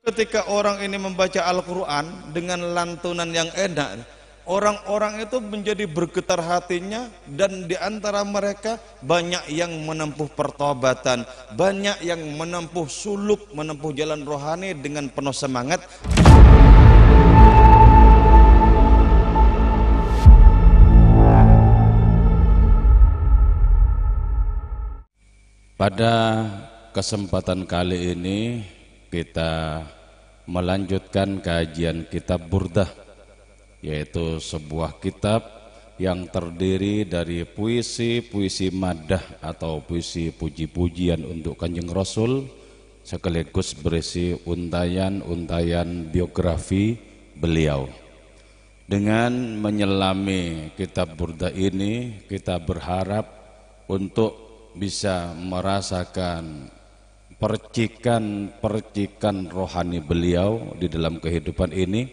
Ketika orang ini membaca Al-Quran dengan lantunan yang enak, orang-orang itu menjadi bergetar hatinya, dan di antara mereka banyak yang menempuh pertobatan, banyak yang menempuh suluk, menempuh jalan rohani dengan penuh semangat. Pada kesempatan kali ini kita melanjutkan kajian kitab Burdah, yaitu sebuah kitab yang terdiri dari puisi-puisi maddah atau puisi puji-pujian untuk Kanjeng Rasul, sekaligus berisi untayan-untayan biografi beliau. Dengan menyelami kitab Burdah ini, kita berharap untuk bisa merasakan percikan-percikan rohani beliau di dalam kehidupan ini,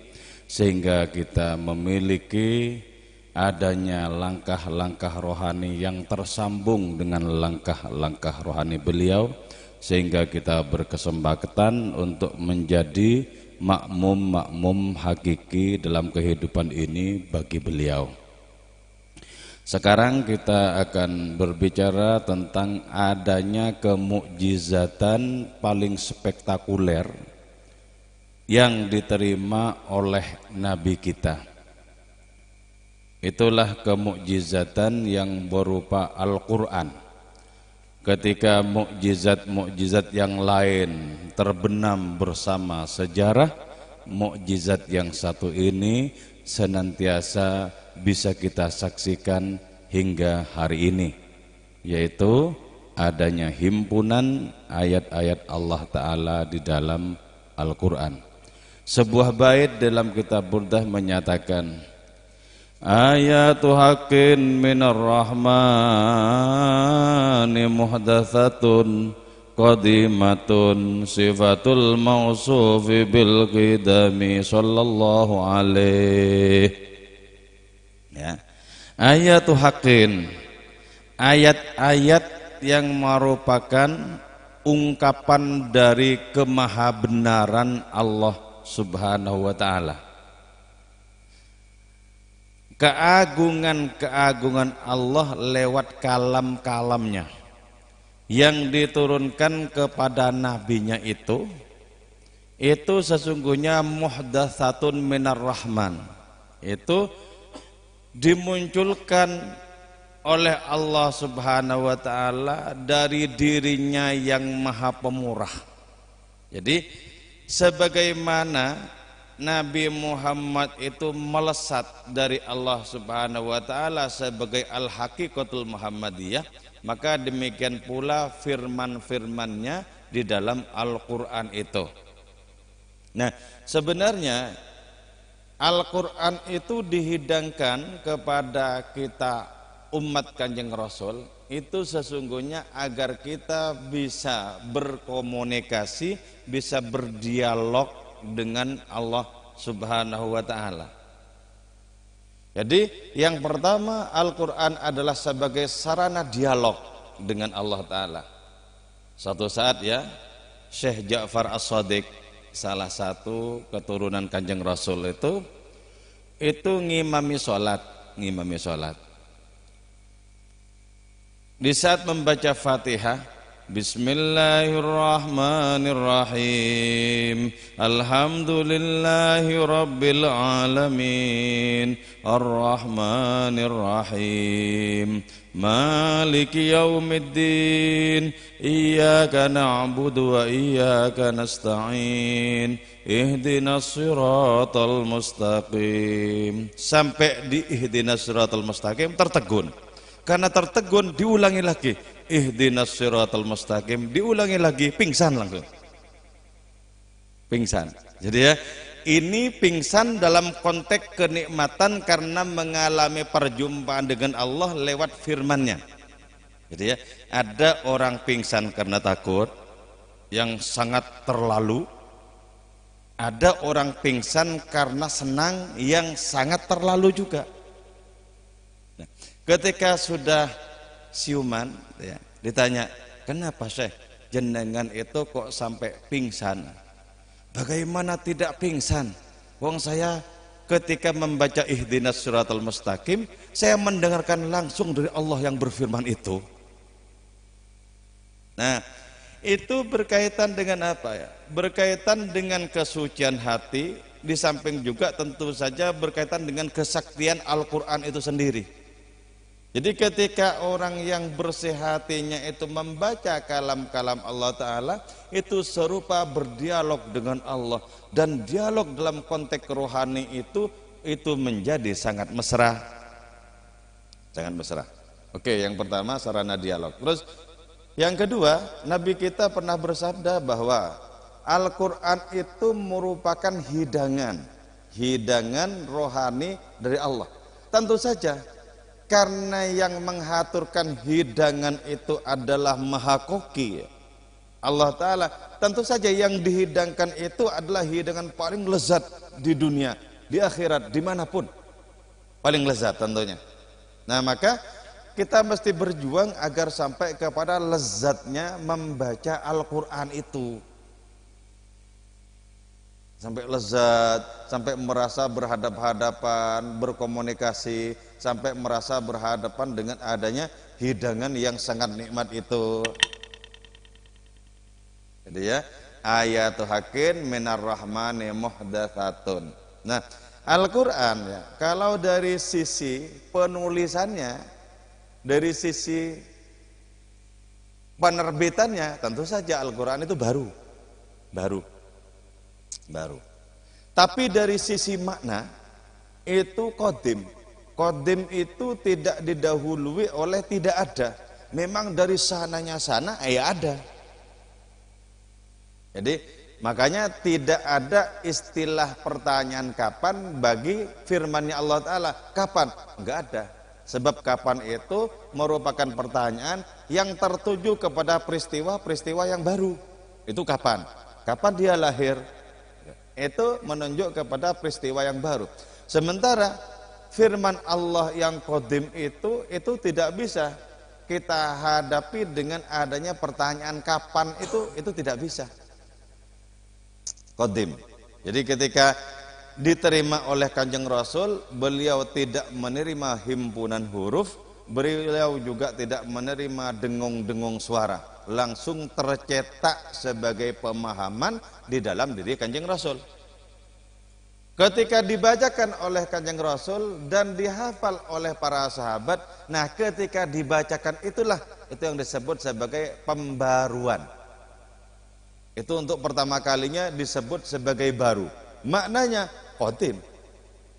sehingga kita memiliki adanya langkah-langkah rohani yang tersambung dengan langkah-langkah rohani beliau, sehingga kita berkesempatan untuk menjadi makmum-makmum hakiki dalam kehidupan ini bagi beliau. Sekarang kita akan berbicara tentang adanya kemukjizatan paling spektakuler yang diterima oleh Nabi kita. Itulah kemukjizatan yang berupa Al-Quran. Ketika mukjizat-mukjizat yang lain terbenam bersama sejarah, mukjizat yang satu ini senantiasa bisa kita saksikan hingga hari ini, yaitu adanya himpunan ayat-ayat Allah Ta'ala di dalam Al-Quran. Sebuah bait dalam kitab Burdah menyatakan, ayatu haqqin minar rahmani muhdatsatun qadimatun sifatul mausufi bil qidami sallallahu alaihi. Ya. Ayatu haqqin, ayat-ayat yang merupakan ungkapan dari kemahabenaran Allah Subhanahu wa ta'ala. Keagungan-keagungan Allah lewat kalam-kalamnya yang diturunkan kepada nabinya itu sesungguhnya muhdatsatun minar rahman, itu dimunculkan oleh Allah Subhanahu wa ta'ala dari dirinya yang maha pemurah. Jadi sebagaimana Nabi Muhammad itu melesat dari Allah Subhanahu wa ta'ala sebagai al-haqiqatul Muhammadiyah, maka demikian pula firman-firmannya di dalam Al-Quran itu. Nah, sebenarnya Al-Quran itu dihidangkan kepada kita umat Kanjeng Rasul itu sesungguhnya agar kita bisa berkomunikasi, bisa berdialog dengan Allah Subhanahu wa ta'ala. Jadi yang pertama, Al-Quran adalah sebagai sarana dialog dengan Allah Ta'ala. Suatu saat ya, Syekh Ja'far As-Shadiq, salah satu keturunan Kanjeng Rasul itu ngimami sholat. Di saat membaca Fatihah, Bismillahirrahmanirrahim, Alhamdulillahi Rabbil Alamin, Ar-Rahmanirrahim, Maliki Yaumiddin, Iyyaka na'budu wa iyyaka nasta'in, Ihdinas siratal mustaqim. Sampai di ihdinas siratal mustaqim tertegun. Karena tertegun diulangi lagi, ihdinas siratal mustaqim, diulangi lagi, pingsan langsung. Pingsan. Jadi ya, ini pingsan dalam konteks kenikmatan karena mengalami perjumpaan dengan Allah lewat firman-Nya. Jadi ya, ada orang pingsan karena takut yang sangat terlalu, ada orang pingsan karena senang yang sangat terlalu juga. Nah, ketika sudah siuman ya, ditanya, kenapa Syekh jenengan itu kok sampai pingsan? Bagaimana tidak pingsan? Wong saya ketika membaca ihdinas siratal mustaqim, saya mendengarkan langsung dari Allah yang berfirman itu. Nah, itu berkaitan dengan apa ya? Berkaitan dengan kesucian hati, di samping juga tentu saja berkaitan dengan kesaktian Al-Quran itu sendiri. Jadi ketika orang yang bersih hatinya itu membaca kalam-kalam Allah Ta'ala, itu serupa berdialog dengan Allah. Dan dialog dalam konteks rohani itu menjadi sangat mesra. Sangat mesra. Oke, yang pertama sarana dialog. Terus yang kedua, Nabi kita pernah bersabda bahwa Al-Quran itu merupakan hidangan rohani dari Allah. Tentu saja, karena yang mengaturkan hidangan itu adalah Maha Koki, Allah Ta'ala, tentu saja yang dihidangkan itu adalah hidangan paling lezat di dunia, di akhirat, dimanapun paling lezat tentunya. Nah, maka kita mesti berjuang agar sampai kepada lezatnya membaca Al-Quran itu, sampai lezat, sampai merasa berhadap-hadapan, berkomunikasi, sampai merasa berhadapan dengan adanya hidangan yang sangat nikmat itu. Jadi ya, ayatu hakin minar rahmani muhdatsatun. Nah, Al-Quran ya, kalau dari sisi penulisannya, dari sisi penerbitannya, tentu saja Al-Quran itu baru. Tapi dari sisi makna itu qadim. Qadim itu tidak didahului oleh tidak ada. Memang dari sananya sana ya ada. Jadi makanya tidak ada istilah pertanyaan kapan bagi firman-Nya Allah Ta'ala. Kapan? Enggak ada. Sebab kapan itu merupakan pertanyaan yang tertuju kepada peristiwa-peristiwa yang baru. Itu kapan? Kapan dia lahir? Itu menunjuk kepada peristiwa yang baru. Sementara firman Allah yang qadim itu tidak bisa kita hadapi dengan adanya pertanyaan kapan, itu tidak bisa. Qadim. Jadi ketika diterima oleh Kanjeng Rasul, beliau tidak menerima himpunan huruf, beliau juga tidak menerima dengung-dengung suara, langsung tercetak sebagai pemahaman di dalam diri Kanjeng Rasul. Ketika dibacakan oleh Kanjeng Rasul dan dihafal oleh para sahabat, nah ketika dibacakan itulah itu yang disebut sebagai pembaruan. Itu untuk pertama kalinya disebut sebagai baru. Maknanya qadim.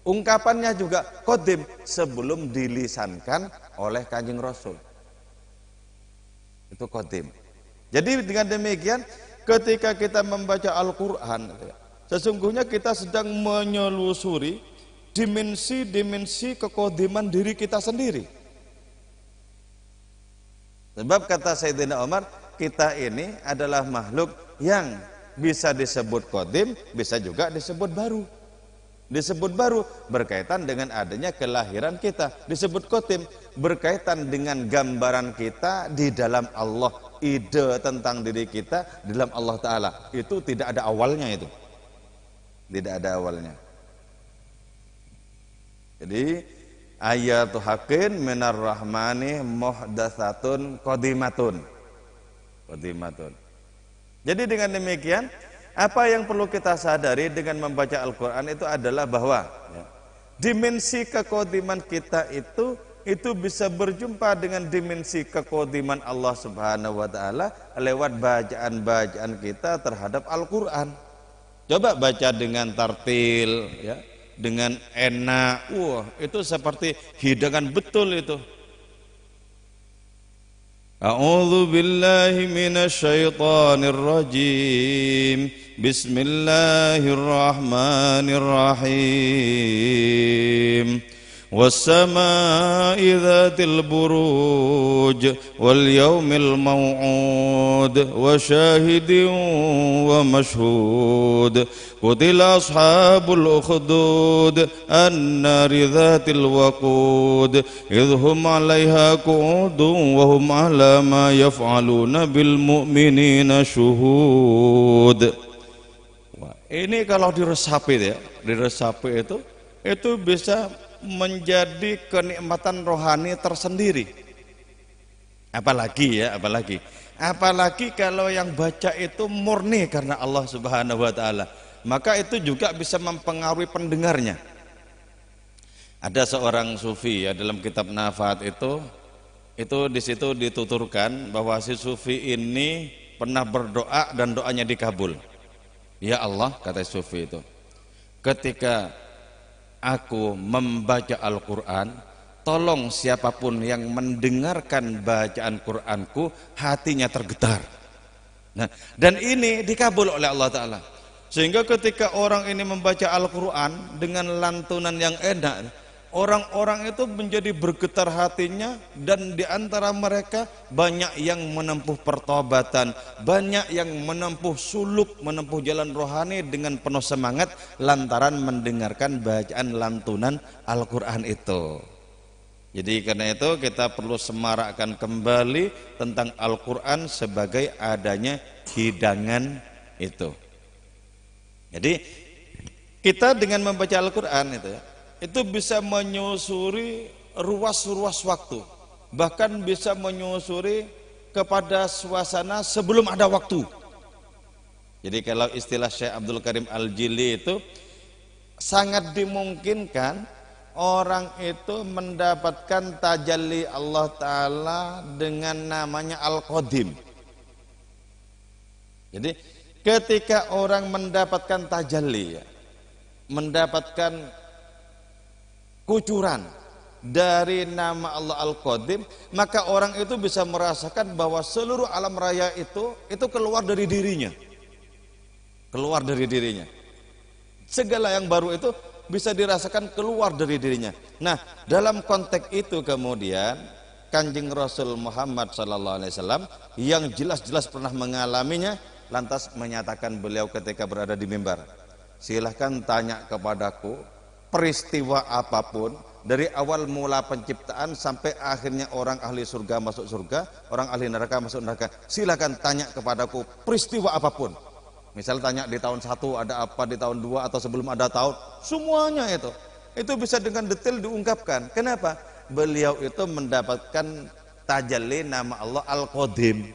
Ungkapannya juga qadim sebelum dilisankan oleh Kanjeng Rasul. Itu qadim. Jadi dengan demikian ketika kita membaca Al-Quran, sesungguhnya kita sedang menyelusuri dimensi-dimensi kekodiman diri kita sendiri. Sebab kata Sayyidina Umar, kita ini adalah makhluk yang bisa disebut qadim, bisa juga disebut baru. Disebut baru berkaitan dengan adanya kelahiran kita. Disebut qadim berkaitan dengan gambaran kita di dalam Allah, ide tentang diri kita di dalam Allah Ta'ala. Itu tidak ada awalnya itu. Tidak ada awalnya. Jadi ayatu hakin minar rahmani muhdatsatun qadimatun. Jadi dengan demikian, apa yang perlu kita sadari dengan membaca Al-Quran itu adalah bahwa dimensi kekodiman kita itu bisa berjumpa dengan dimensi kekodiman Allah Subhanahu wa Ta'ala lewat bacaan-bacaan kita terhadap Al-Quran. Coba baca dengan tartil, ya, dengan enak, itu seperti hidangan betul itu. A'udzu billahi minasy syaithanir rajim. Bismillahirrahmanirrahim. والسماء ذات البروج واليوم الموعود وشاهد ومشهود قتل أصحاب الأخدود النار ذات الوقود إذ هم عليها قعود وهم على ما يفعلون بالمؤمنين شهود. Ini kalau diresapi ya, diresapi itu bisa menjadi kenikmatan rohani tersendiri. Apalagi kalau yang baca itu murni karena Allah Subhanahu wa taala, maka itu juga bisa mempengaruhi pendengarnya. Ada seorang sufi ya, dalam kitab Nafaat itu di situ dituturkan bahwa si sufi ini pernah berdoa dan doanya dikabul. Ya Allah, kata sufi itu, ketika aku membaca Al-Quran, tolong siapapun yang mendengarkan bacaan Quranku hatinya tergetar. Nah, dan ini dikabul oleh Allah Ta'ala. Sehingga ketika orang ini membaca Al-Quran dengan lantunan yang enak, orang-orang itu menjadi bergetar hatinya, dan di antara mereka banyak yang menempuh pertobatan, banyak yang menempuh suluk, menempuh jalan rohani dengan penuh semangat lantaran mendengarkan bacaan lantunan Al-Quran itu. Jadi karena itu kita perlu semarakkan kembali tentang Al-Quran sebagai adanya hidangan itu. Jadi kita dengan membaca Al-Quran itu bisa menyusuri ruas-ruas waktu, bahkan bisa menyusuri kepada suasana sebelum ada waktu. Jadi kalau istilah Syekh Abdul Karim Al-Jili itu, sangat dimungkinkan orang itu mendapatkan tajalli Allah Ta'ala dengan namanya Al-Qadim. Jadi ketika orang mendapatkan tajalli, mendapatkan kucuran dari nama Allah Al-Qadim, maka orang itu bisa merasakan bahwa seluruh alam raya itu keluar dari dirinya. Keluar dari dirinya. Segala yang baru itu bisa dirasakan keluar dari dirinya. Nah, dalam konteks itu kemudian Kanjeng Rasul Muhammad SAW yang jelas-jelas pernah mengalaminya, lantas menyatakan beliau ketika berada di mimbar, silahkan tanya kepadaku peristiwa apapun dari awal mula penciptaan sampai akhirnya orang ahli surga masuk surga, orang ahli neraka masuk neraka. Silakan tanya kepadaku peristiwa apapun. Misal tanya di tahun 1 ada apa, di tahun 2 atau sebelum ada tahun, semuanya itu bisa dengan detail diungkapkan. Kenapa? Beliau itu mendapatkan tajalli nama Allah Al-Qadim.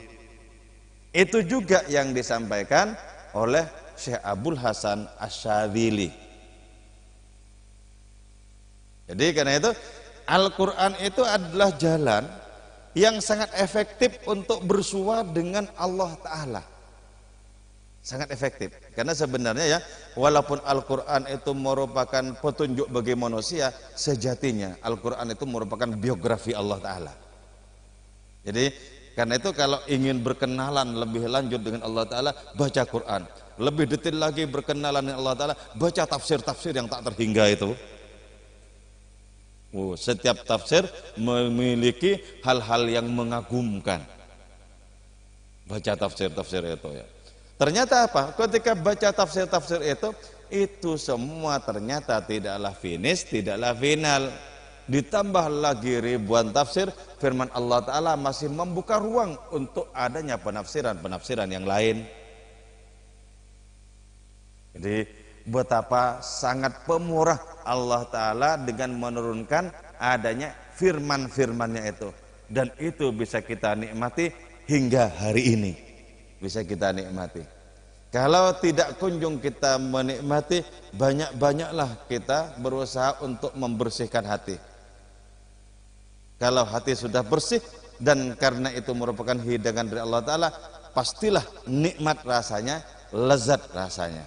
Itu juga yang disampaikan oleh Syekh Abdul Hasan Asy-Syadzili. Jadi karena itu Al-Quran itu adalah jalan yang sangat efektif untuk bersua dengan Allah Ta'ala. Sangat efektif. Karena sebenarnya ya, walaupun Al-Quran itu merupakan petunjuk bagi manusia, sejatinya Al-Quran itu merupakan biografi Allah Ta'ala. Jadi karena itu kalau ingin berkenalan lebih lanjut dengan Allah Ta'ala, baca Quran. Lebih detail lagi berkenalan dengan Allah Ta'ala, baca tafsir-tafsir yang tak terhingga itu. Setiap tafsir memiliki hal-hal yang mengagumkan. Baca tafsir-tafsir itu ya. Ternyata apa? Ketika baca tafsir-tafsir itu semua ternyata tidaklah finish, tidaklah final. Ditambah lagi ribuan tafsir, firman Allah Ta'ala masih membuka ruang untuk adanya penafsiran-penafsiran yang lain. Jadi betapa sangat pemurah Allah Ta'ala dengan menurunkan adanya firman-firmannya itu. Dan itu bisa kita nikmati hingga hari ini. Bisa kita nikmati. Kalau tidak kunjung kita menikmati, banyak-banyaklah kita berusaha untuk membersihkan hati. Kalau hati sudah bersih, dan karena itu merupakan hidangan dari Allah Ta'ala, pastilah nikmat rasanya, lezat rasanya.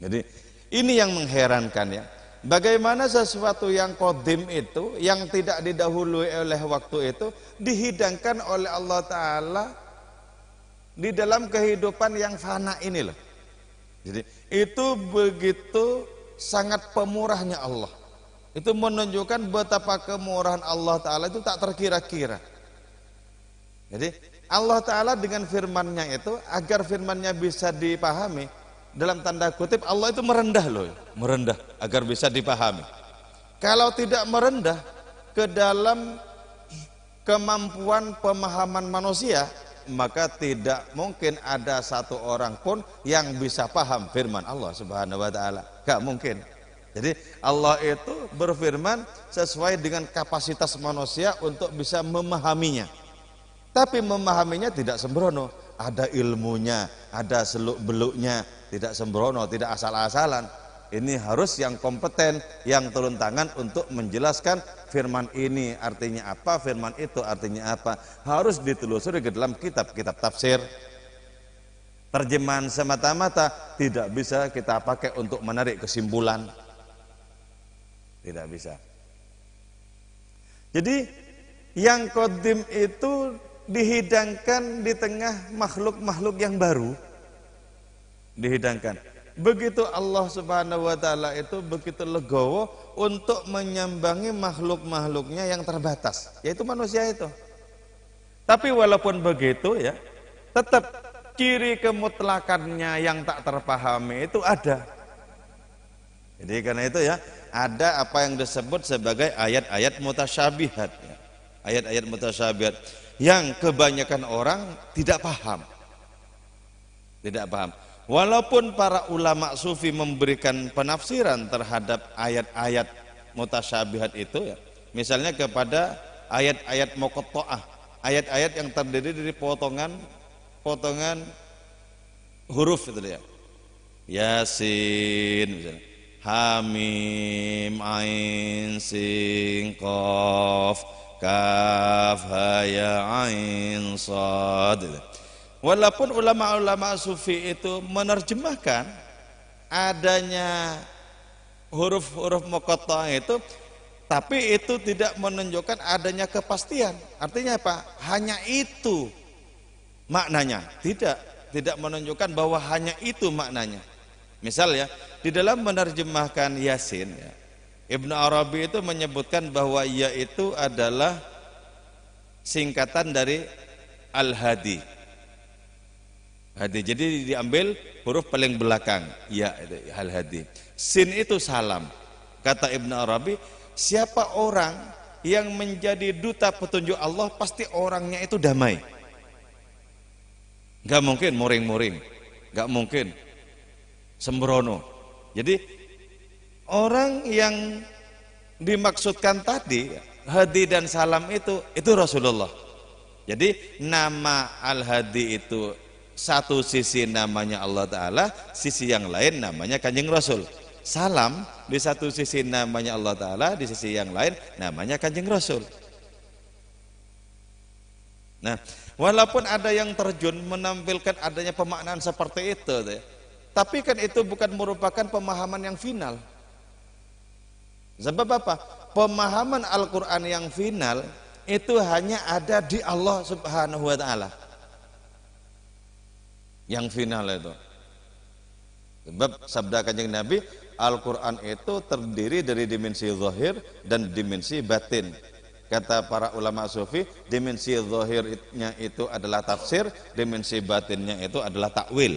Jadi ini yang mengherankan ya. Bagaimana sesuatu yang qadim itu, yang tidak didahului oleh waktu itu, dihidangkan oleh Allah Ta'ala di dalam kehidupan yang fana ini loh. Jadi itu begitu sangat pemurahnya Allah. Itu menunjukkan betapa kemurahan Allah Ta'ala itu tak terkira-kira. Jadi Allah Ta'ala dengan firman-Nya itu, agar firman-Nya bisa dipahami, dalam tanda kutip Allah itu merendah loh, merendah agar bisa dipahami. Kalau tidak merendah ke dalam kemampuan pemahaman manusia, maka tidak mungkin ada satu orang pun yang bisa paham firman Allah Subhanahu wa taala. Gak mungkin. Jadi Allah itu berfirman sesuai dengan kapasitas manusia untuk bisa memahaminya. Tapi memahaminya tidak sembrono, ada ilmunya, ada seluk-beluknya, tidak sembrono, tidak asal-asalan. Ini harus yang kompeten, yang turun tangan untuk menjelaskan firman ini artinya apa, firman itu artinya apa. Harus ditelusuri ke dalam kitab-kitab tafsir. Terjemahan semata-mata tidak bisa kita pakai untuk menarik kesimpulan. Tidak bisa. Jadi yang qadim itu dihidangkan di tengah makhluk-makhluk yang baru. Dihidangkan. Begitu Allah Subhanahu wa taala itu begitu legowo untuk menyambangi makhluk-makhluknya yang terbatas, yaitu manusia itu. Tapi walaupun begitu ya, tetap ciri kemutlakannya yang tak terpahami itu ada. Jadi karena itu ya, ada apa yang disebut sebagai ayat-ayat mutasyabihat ya. Ayat-ayat mutasyabihat yang kebanyakan orang tidak paham. Tidak paham. Walaupun para ulama sufi memberikan penafsiran terhadap ayat-ayat mutasyabihat itu ya, misalnya kepada ayat-ayat muqatta'ah, ayat-ayat yang terdiri dari potongan huruf itu ya. Yasin misalnya. Hamim ain sin qaf kaf ha ya ain shad. Walaupun ulama-ulama sufi itu menerjemahkan adanya huruf-huruf muqatta'ah itu, tapi itu tidak menunjukkan adanya kepastian. Artinya apa? Hanya itu maknanya. Tidak menunjukkan bahwa hanya itu maknanya. Misal ya, di dalam menerjemahkan Yasin ya, Ibnu Arabi itu menyebutkan bahwa ya itu adalah singkatan dari Al-Hadi. Hadi, jadi diambil huruf paling belakang, ya itu Al-Hadi. Sin itu salam. Kata Ibnu Arabi, siapa orang yang menjadi duta petunjuk Allah pasti orangnya itu damai. Gak mungkin muring-muring, gak mungkin sembrono. Jadi orang yang dimaksudkan tadi Hadi dan salam itu Rasulullah. Jadi nama Al-Hadi itu satu sisi namanya Allah Ta'ala, sisi yang lain namanya Kanjeng Rasul. Salam di satu sisi namanya Allah Ta'ala, di sisi yang lain namanya Kanjeng Rasul. Nah, walaupun ada yang terjun menampilkan adanya pemaknaan seperti itu, tapi kan itu bukan merupakan pemahaman yang final. Sebab apa? Pemahaman Al-Quran yang final itu hanya ada di Allah Subhanahu wa Ta'ala. Yang final itu. Sebab sabda Kanjeng Nabi, Al-Quran itu terdiri dari dimensi zahir dan dimensi batin. Kata para ulama sufi, dimensi zahirnya itu adalah tafsir, dimensi batinnya itu adalah takwil.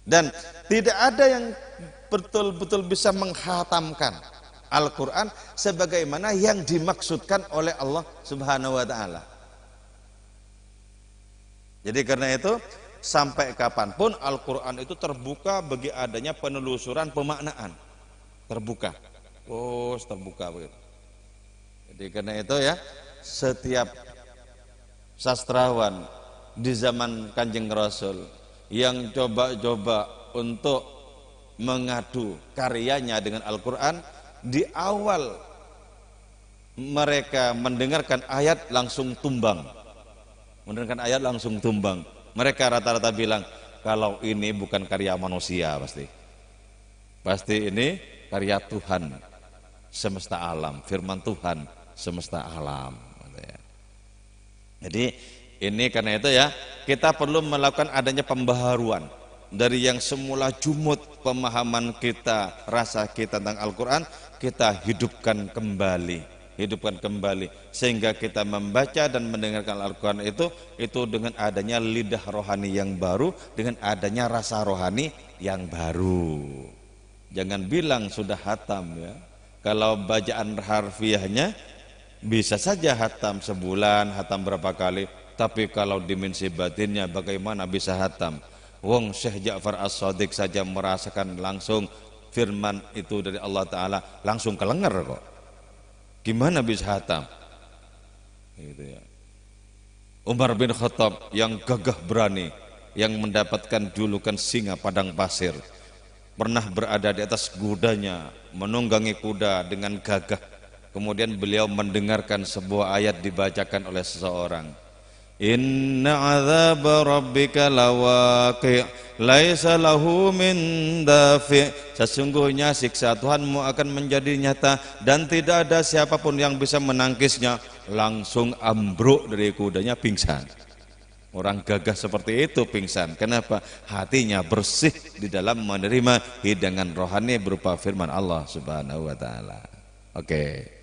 Dan tidak ada yang betul-betul bisa menghatamkan Al-Quran sebagaimana yang dimaksudkan oleh Allah Subhanahu wa Ta'ala. Jadi karena itu sampai kapanpun Al-Quran itu terbuka bagi adanya penelusuran pemaknaan. Terbuka. Terbuka begitu. Jadi karena itu ya, setiap sastrawan di zaman Kanjeng Rasul yang coba-coba untuk mengadu karyanya dengan Al-Quran, di awal mereka mendengarkan ayat langsung tumbang. Mendengarkan ayat langsung tumbang. Mereka rata-rata bilang, kalau ini bukan karya manusia pasti ini karya Tuhan semesta alam, firman Tuhan semesta alam. Jadi ini karena itu ya, kita perlu melakukan adanya pembaharuan dari yang semula jumud pemahaman kita, rasa kita tentang Al-Quran, kita hidupkan kembali sehingga kita membaca dan mendengarkan Al-Quran itu dengan adanya lidah rohani yang baru, dengan adanya rasa rohani yang baru. Jangan bilang sudah hatam ya, kalau bacaan harfiahnya Bisa saja hatam sebulan, hatam berapa kali, tapi kalau dimensi batinnya bagaimana bisa hatam? Wong Syekh Ja'far As-Shadiq saja merasakan langsung firman itu dari Allah Ta'ala, langsung kelengar kok. Gimana bisa hatam? Gitu ya. Umar bin Khattab yang gagah berani, yang mendapatkan julukan singa padang pasir, pernah berada di atas kudanya, menunggangi kuda dengan gagah. Kemudian beliau mendengarkan sebuah ayat dibacakan oleh seseorang. Inna azab rabbika lawaqi' laisa lahu min dafi'. Sesungguhnya siksa Tuhanmu akan menjadi nyata dan tidak ada siapapun yang bisa menangkisnya. Langsung ambruk dari kudanya, pingsan. Orang gagah seperti itu pingsan. Kenapa? Hatinya bersih di dalam menerima hidangan rohani berupa firman Allah Subhanahu wa taala. Oke.